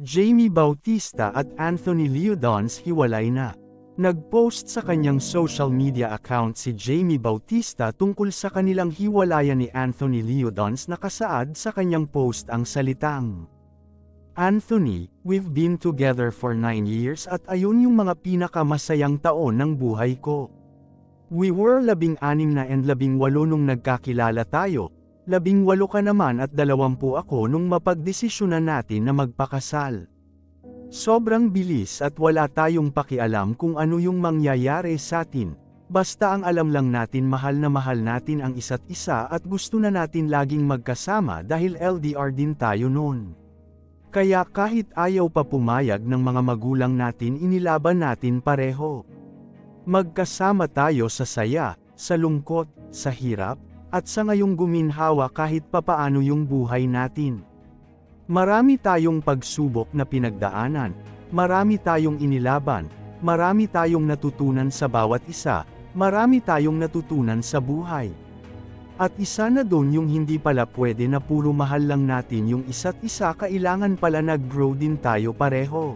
Jamie Bautista at Anthony Leodons hiwalay na. Nag-post sa kanyang social media account si Jamie Bautista tungkol sa kanilang hiwalayan ni Anthony Leodons. Nakasaad sa kanyang post ang salitang, "Anthony, we've been together for 9 years at ayun yung mga pinakamasayang taon ng buhay ko. We were 16 na and 18 nung nagkakilala tayo. 18 ka naman at 20 ako nung mapagdesisyonan natin na magpakasal. Sobrang bilis at wala tayong pakialam kung ano yung mangyayari sa atin, basta ang alam lang natin mahal natin ang isa't isa at gusto na natin laging magkasama dahil LDR din tayo noon. Kaya kahit ayaw pa pumayag ng mga magulang natin inilaban natin pareho. Magkasama tayo sa saya, sa lungkot, sa hirap, at sa ngayong guminhawa kahit papaano yung buhay natin. Marami tayong pagsubok na pinagdaanan, marami tayong inilaban, marami tayong natutunan sa bawat isa, marami tayong natutunan sa buhay. At isa na doon yung hindi pala pwede na puro mahal lang natin yung isa't isa, kailangan pala nag-grow din tayo pareho.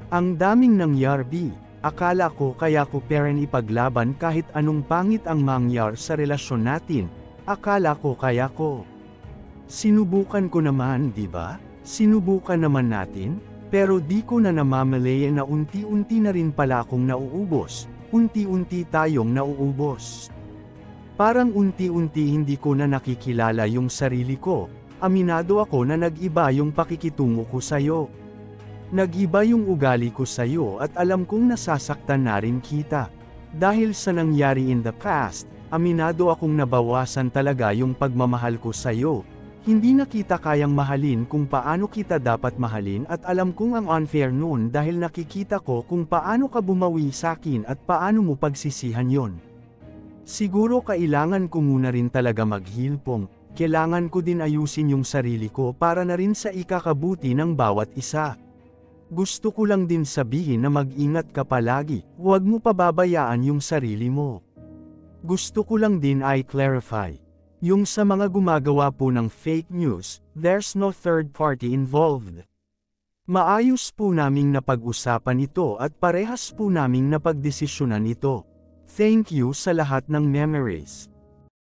Ang daming nangyari, akala ko kaya ko peren ipaglaban kahit anong pangit ang mangyar sa relasyon natin, akala ko kaya ko. Sinubukan ko naman, di ba? Sinubukan naman natin, pero di ko na namamalayan na unti-unti na rin pala akong nauubos, unti-unti tayong nauubos. Parang unti-unti hindi ko na nakikilala yung sarili ko, aminado ako na nag-iba yung pakikitungo ko sa'yo. Nag-iba yung ugali ko sa'yo at alam kong nasasaktan na rin kita. Dahil sa nangyari in the past, aminado akong nabawasan talaga yung pagmamahal ko sa'yo. Hindi na kita kayang mahalin kung paano kita dapat mahalin at alam kong ang unfair noon dahil nakikita ko kung paano ka bumawi sa'kin at paano mo pagsisihan yon. Siguro kailangan ko muna rin talaga maghilpong, kailangan ko din ayusin yung sarili ko para na rin sa ikakabuti ng bawat isa. Gusto ko lang din sabihin na mag-ingat ka palagi, huwag mo pababayaan yung sarili mo. Gusto ko lang din i-clarify. Yung sa mga gumagawa po ng fake news, there's no third party involved. Maayos po naming napag-usapan ito at parehas po naming napagdesisyonan ito. Thank you sa lahat ng memories.